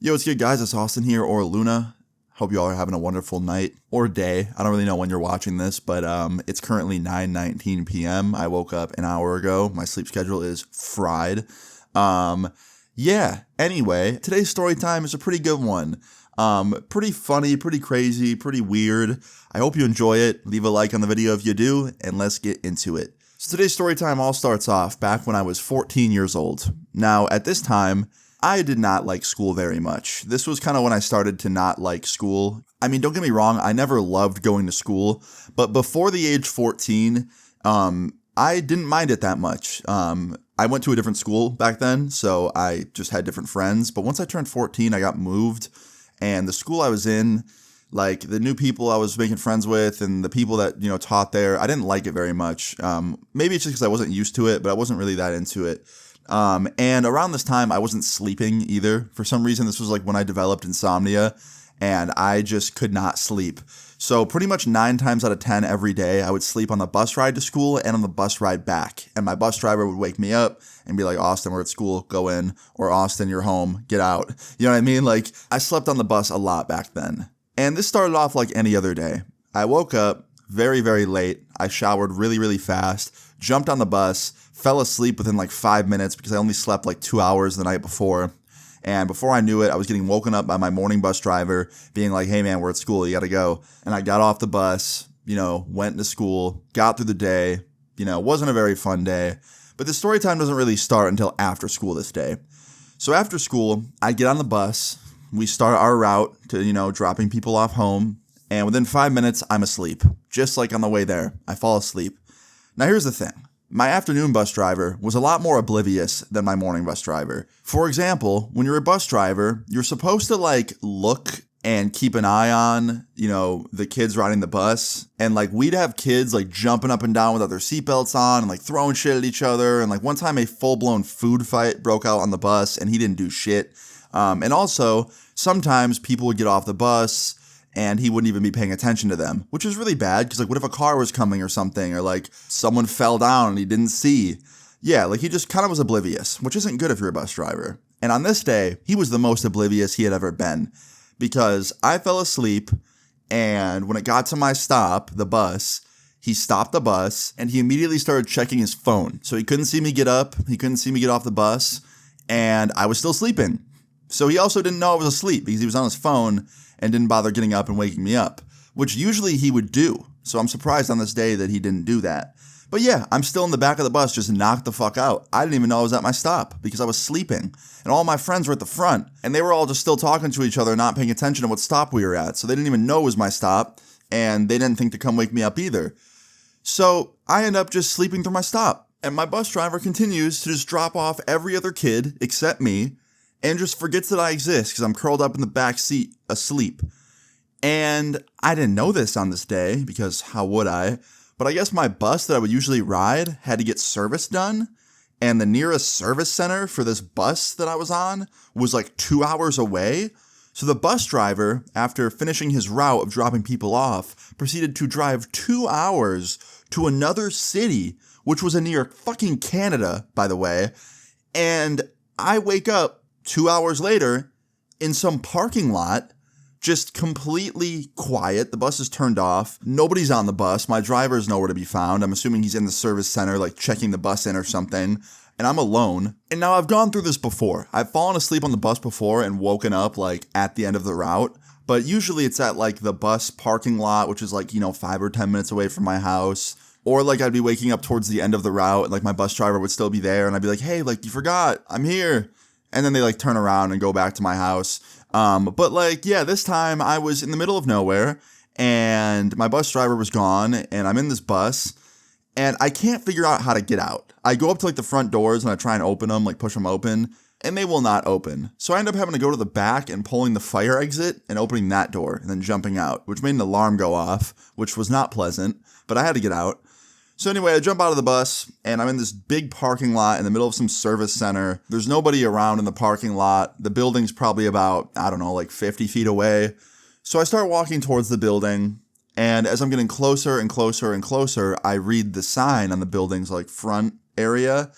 Yo, what's good, guys? It's Austin here, or Luna. Hope you all are having a wonderful night or day. I don't really know when you're watching this, but it's currently 9:19 p.m. I woke up an hour ago. My sleep schedule is fried. Anyway, today's story time is a pretty good one. Pretty funny, pretty crazy, pretty weird. I hope you enjoy it. Leave a like on the video if you do, and let's get into it. So today's story time all starts off back when I was 14 years old. Now, at this time, I did not like school very much. This was kind of when I started to not like school. I mean, don't get me wrong, I never loved going to school, but before the age 14, I didn't mind it that much. I went to a different school back then, so I just had different friends, but once I turned 14, I got moved, and the school I was in, like the new people I was making friends with and the people that, taught there, I didn't like it very much. Maybe it's just because I wasn't used to it, but I wasn't really that into it. And around this time, I wasn't sleeping either. For some reason, this was like when I developed insomnia, and I just could not sleep. So pretty much 9 times out of 10 every day, I would sleep on the bus ride to school and on the bus ride back. And my bus driver would wake me up and be like, Austin, we're at school, go in. Or Austin, you're home, get out. You know what I mean? Like, I slept on the bus a lot back then. And this started off like any other day. I woke up very, very late. I showered really, really fast, jumped on the bus, fell asleep within like 5 minutes because I only slept like 2 hours the night before. And before I knew it, I was getting woken up by my morning bus driver being like, hey man, we're at school, you gotta go. And I got off the bus, went to school, got through the day, wasn't a very fun day. But the story time doesn't really start until after school this day. So after school, I get on the bus, we start our route to, dropping people off home. And within 5 minutes, I'm asleep. Just like on the way there, I fall asleep. Now here's the thing. My afternoon bus driver was a lot more oblivious than my morning bus driver. For example, when you're a bus driver, you're supposed to look and keep an eye on, the kids riding the bus. And we'd have kids jumping up and down without their seatbelts on and throwing shit at each other. And one time a full-blown food fight broke out on the bus and he didn't do shit. And also sometimes people would get off the bus and he wouldn't even be paying attention to them, which is really bad because what if a car was coming or something, or someone fell down and he didn't see? Yeah, he just kind of was oblivious, which isn't good if you're a bus driver. And on this day, he was the most oblivious he had ever been because I fell asleep, and when it got to my stop, the bus, he stopped the bus and he immediately started checking his phone. So he couldn't see me get up, he couldn't see me get off the bus, and I was still sleeping. So he also didn't know I was asleep because he was on his phone and didn't bother getting up and waking me up, which usually he would do. So I'm surprised on this day that he didn't do that. But yeah, I'm still in the back of the bus, just knocked the fuck out. I didn't even know I was at my stop because I was sleeping. And all my friends were at the front, and they were all just still talking to each other, not paying attention to what stop we were at. So they didn't even know it was my stop, and they didn't think to come wake me up either. So I end up just sleeping through my stop. And my bus driver continues to just drop off every other kid except me, and just forgets that I exist because I'm curled up in the back seat asleep. And I didn't know this on this day because how would I? But I guess my bus that I would usually ride had to get service done. And the nearest service center for this bus that I was on was 2 hours away. So the bus driver, after finishing his route of dropping people off, proceeded to drive 2 hours to another city, which was near fucking Canada, by the way. And I wake up 2 hours later in some parking lot, just completely quiet. The bus is turned off. Nobody's on the bus. My driver is nowhere to be found. I'm assuming he's in the service center, checking the bus in or something. And I'm alone. And now I've gone through this before. I've fallen asleep on the bus before and woken up at the end of the route. But usually it's at the bus parking lot, which is 5 or 10 minutes away from my house. Or I'd be waking up towards the end of the route and my bus driver would still be there. And I'd be like, hey, you forgot, I'm here. And then they turn around and go back to my house. This time I was in the middle of nowhere and my bus driver was gone and I'm in this bus and I can't figure out how to get out. I go up to the front doors and I try and open them, push them open, and they will not open. So I end up having to go to the back and pulling the fire exit and opening that door and then jumping out, which made an alarm go off, which was not pleasant, but I had to get out. So anyway, I jump out of the bus, and I'm in this big parking lot in the middle of some service center. There's nobody around in the parking lot. The building's probably about, 50 feet away. So I start walking towards the building, and as I'm getting closer and closer and closer, I read the sign on the building's front area,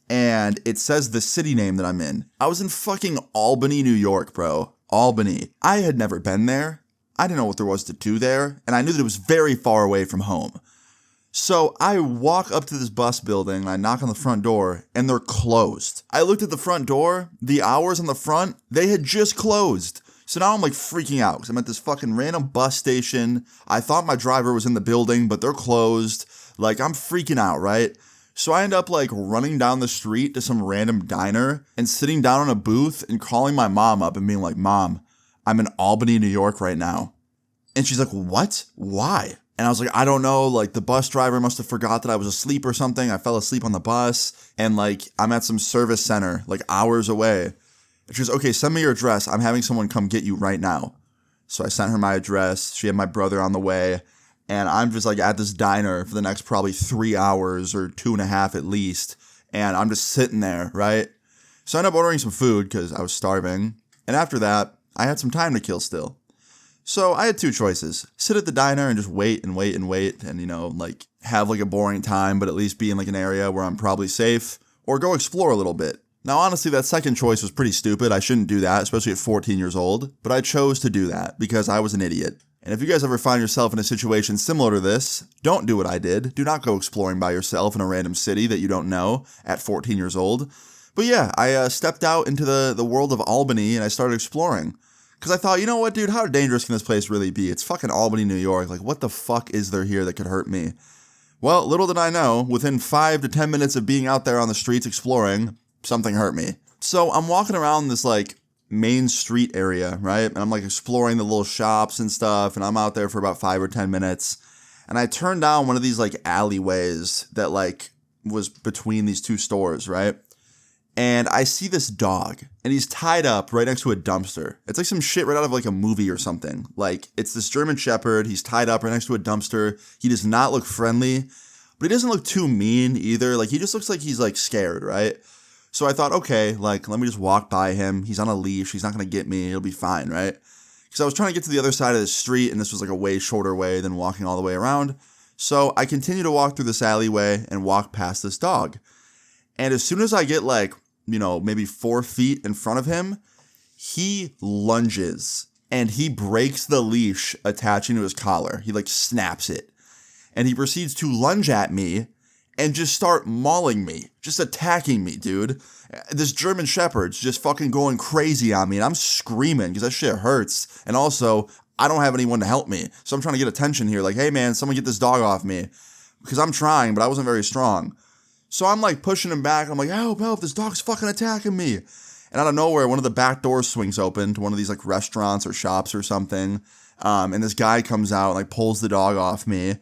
and it says the city name that I'm in. I was in fucking Albany, New York, bro. Albany. I had never been there. I didn't know what there was to do there, and I knew that it was very far away from home. So I walk up to this bus building, and I knock on the front door, and they're closed. I looked at the front door, the hours on the front, they had just closed. So now I'm like freaking out, because I'm at this fucking random bus station. I thought my driver was in the building, but they're closed. Like, I'm freaking out, right? So I end up like running down the street to some random diner and sitting down in a booth and calling my mom up and being like, Mom, I'm in Albany, New York right now. And she's like, what? Why? And I was like, I don't know, like the bus driver must have forgot that I was asleep or something. I fell asleep on the bus and like I'm at some service center like hours away. And she goes, okay, send me your address. I'm having someone come get you right now. So I sent her my address. She had my brother on the way. And I'm just like at this diner for the next probably 3 hours or 2.5 at least. And I'm just sitting there, right? So I ended up ordering some food because I was starving. And after that, I had some time to kill still. So I had two choices. Sit at the diner and just wait and wait and wait and, you know, like have like a boring time, but at least be in like an area where I'm probably safe. Or go explore a little bit. Now, honestly, that second choice was pretty stupid. I shouldn't do that, especially at 14 years old. But I chose to do that because I was an idiot. And if you guys ever find yourself in a situation similar to this, don't do what I did. Do not go exploring by yourself in a random city that you don't know at 14 years old. But yeah, I stepped out into the world of Albany and I started exploring. Because I thought, you know what, dude, how dangerous can this place really be? It's fucking Albany, New York. Like, what the fuck is there here that could hurt me? Well, little did I know, within 5 to 10 minutes of being out there on the streets exploring, something hurt me. So I'm walking around this, like, main street area, right? And I'm like exploring the little shops and stuff, and I'm out there for about 5 or 10 minutes. And I turned down one of these like alleyways that like was between these two stores, right? And I see this dog, and he's tied up right next to a dumpster. It's like some shit right out of like a movie or something. Like, it's this German Shepherd, he's tied up right next to a dumpster. He does not look friendly, but he doesn't look too mean either. Like, he just looks like he's like scared, right? So I thought, okay, like, let me just walk by him. He's on a leash. He's not going to get me. It'll be fine, right? Because I was trying to get to the other side of the street, and this was like a way shorter way than walking all the way around. So I continue to walk through this alleyway and walk past this dog. And as soon as I get like, you know, maybe 4 feet in front of him, he lunges and he breaks the leash attaching to his collar. He like snaps it. And he proceeds to lunge at me and just start mauling me, just attacking me, dude. This German Shepherd's just fucking going crazy on me, and I'm screaming because that shit hurts. And also, I don't have anyone to help me, so I'm trying to get attention here. Like, hey man, someone get this dog off me, because I'm trying, but I wasn't very strong. So I'm like pushing him back. I'm like, help, help, this dog's fucking attacking me. And out of nowhere, one of the back doors swings open to one of these like restaurants or shops or something. And this guy comes out and like pulls the dog off me.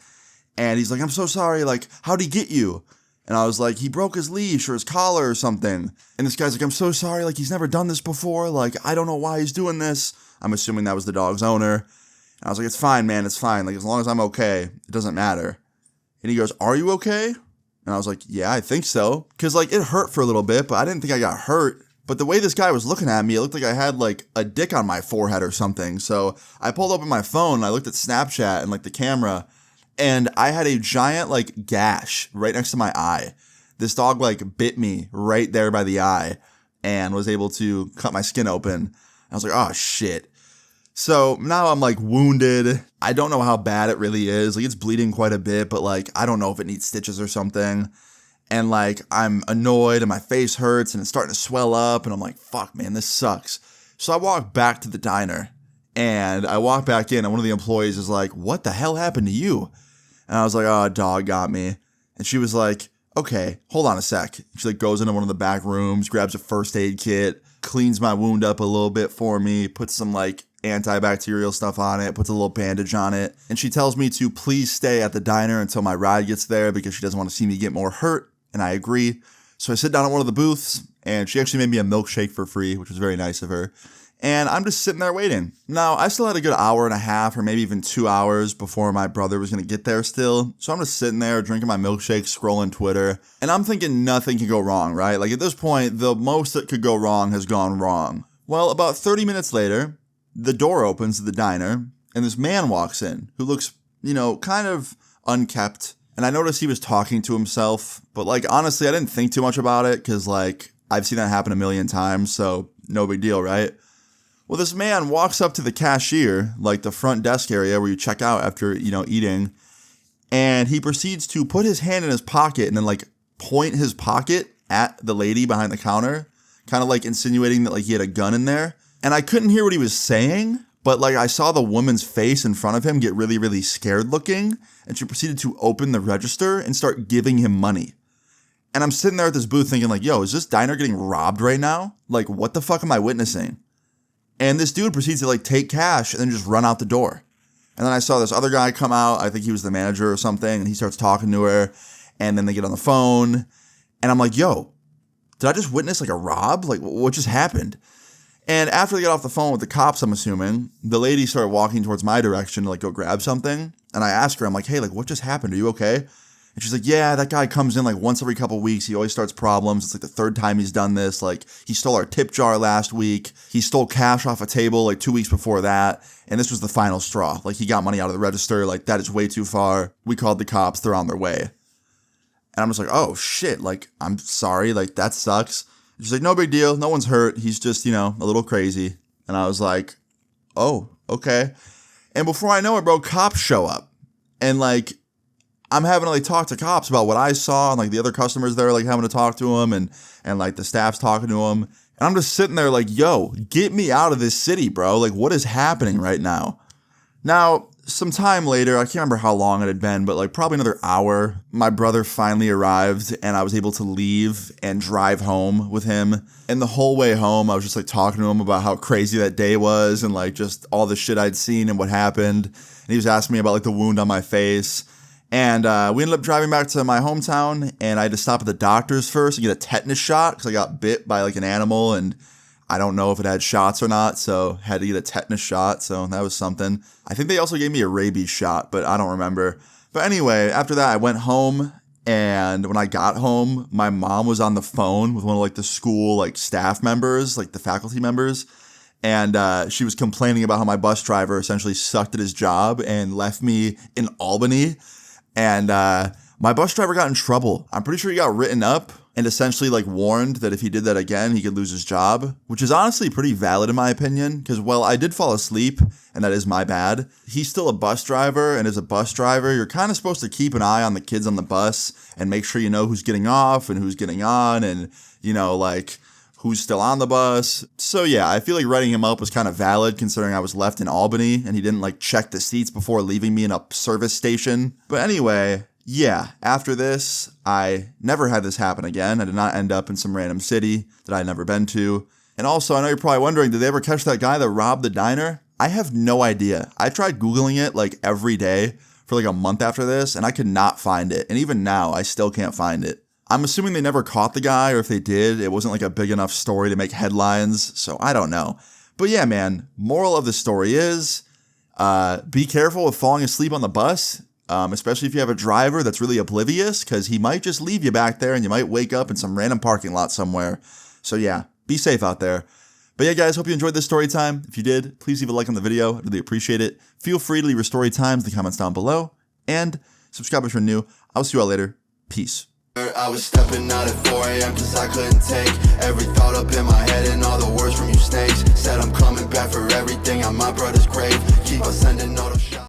And he's like, I'm so sorry, like, how'd he get you? And I was like, he broke his leash or his collar or something. And this guy's like, I'm so sorry, like, he's never done this before. Like, I don't know why he's doing this. I'm assuming that was the dog's owner. And I was like, it's fine, man, it's fine. Like, as long as I'm okay, it doesn't matter. And he goes, are you okay? And I was like, yeah, I think so. Because, like, it hurt for a little bit, but I didn't think I got hurt. But the way this guy was looking at me, it looked like I had, like, a dick on my forehead or something. So I pulled open my phone, and I looked at Snapchat and, like, the camera, and I had a giant, like, gash right next to my eye. This dog, like, bit me right there by the eye and was able to cut my skin open. I was like, oh, shit. So now I'm, like, wounded. I don't know how bad it really is. Like, it's bleeding quite a bit, but, like, I don't know if it needs stitches or something. And, like, I'm annoyed and my face hurts and it's starting to swell up. And I'm like, fuck, man, this sucks. So I walk back to the diner and I walk back in and one of the employees is like, what the hell happened to you? And I was like, oh, a dog got me. And she was like, okay, hold on a sec. She like goes into one of the back rooms, grabs a first aid kit, cleans my wound up a little bit for me, puts some like antibacterial stuff on it, puts a little bandage on it. And she tells me to please stay at the diner until my ride gets there because she doesn't want to see me get more hurt. And I agree. So I sit down at one of the booths and she actually made me a milkshake for free, which was very nice of her. And I'm just sitting there waiting. Now, I still had a good hour and a half or maybe even 2 hours before my brother was going to get there still. So I'm just sitting there drinking my milkshake, scrolling Twitter. And I'm thinking nothing can go wrong, right? Like at this point, the most that could go wrong has gone wrong. Well, about 30 minutes later, the door opens to the diner and this man walks in who looks, you know, kind of unkempt. And I noticed he was talking to himself, but like honestly, I didn't think too much about it because like I've seen that happen a million times, so no big deal, right? Well, this man walks up to the cashier, like the front desk area where you check out after, eating, and he proceeds to put his hand in his pocket and then like point his pocket at the lady behind the counter, kind of like insinuating that like he had a gun in there. And I couldn't hear what he was saying, but like I saw the woman's face in front of him get really, really scared looking, and she proceeded to open the register and start giving him money. And I'm sitting there at this booth thinking like, yo, is this diner getting robbed right now? Like, what the fuck am I witnessing? And this dude proceeds to like take cash and then just run out the door. And then I saw this other guy come out. I think he was the manager or something. And he starts talking to her. And then they get on the phone. And I'm like, yo, did I just witness like a rob? Like, what just happened? And after they get off the phone with the cops, I'm assuming, the lady started walking towards my direction to like go grab something. And I asked her, I'm like, hey, like what just happened? Are you okay? And she's like, yeah, that guy comes in like once every couple weeks. He always starts problems. It's like the third time he's done this. Like he stole our tip jar last week. He stole cash off a table like 2 weeks before that. And this was the final straw. Like he got money out of the register. Like that is way too far. We called the cops. They're on their way. And I'm just like, oh shit. Like, I'm sorry. Like that sucks. She's like, no big deal. No one's hurt. He's just, a little crazy. And I was like, oh, okay. And before I know it, bro, cops show up. And like, I'm having to like talk to cops about what I saw, and like the other customers there like having to talk to him, and like the staff's talking to him. And I'm just sitting there like, yo, get me out of this city, bro. Like what is happening right now? Now, some time later, I can't remember how long it had been, but like probably another hour, my brother finally arrived and I was able to leave and drive home with him. And the whole way home, I was just like talking to him about how crazy that day was and like just all the shit I'd seen and what happened. And he was asking me about like the wound on my face. And we ended up driving back to my hometown, and I had to stop at the doctor's first and get a tetanus shot because I got bit by like an animal, and I don't know if it had shots or not, so had to get a tetanus shot, so that was something. I think they also gave me a rabies shot, but I don't remember. But anyway, after that, I went home, and when I got home, my mom was on the phone with one of like the school like staff members, like the faculty members, and she was complaining about how my bus driver essentially sucked at his job and left me in Albany. And my bus driver got in trouble. I'm pretty sure he got written up and essentially like warned that if he did that again, he could lose his job, which is honestly pretty valid in my opinion. Because, well, I did fall asleep, and that is my bad. He's still a bus driver, and as a bus driver, you're kind of supposed to keep an eye on the kids on the bus and make sure you know who's getting off and who's getting on, and, like who's still on the bus. So yeah, I feel like writing him up was kind of valid considering I was left in Albany and he didn't like check the seats before leaving me in a service station. But anyway, yeah, after this, I never had this happen again. I did not end up in some random city that I'd never been to. And also, I know you're probably wondering, did they ever catch that guy that robbed the diner? I have no idea. I tried Googling it like every day for like a month after this, and I could not find it. And even now, I still can't find it. I'm assuming they never caught the guy, or if they did, it wasn't like a big enough story to make headlines, so I don't know. But yeah, man, moral of the story is, be careful with falling asleep on the bus, especially if you have a driver that's really oblivious, because he might just leave you back there and you might wake up in some random parking lot somewhere. So yeah, be safe out there. But yeah, guys, hope you enjoyed this story time. If you did, please leave a like on the video. I'd really appreciate it. Feel free to leave your story times in the comments down below, and subscribe if you're new. I'll see you all later. Peace. I was stepping out at 4 a.m. cause I couldn't take every thought up in my head and all the words from you snakes. Said I'm coming back for everything on my brother's grave. Keep on sending all those shots.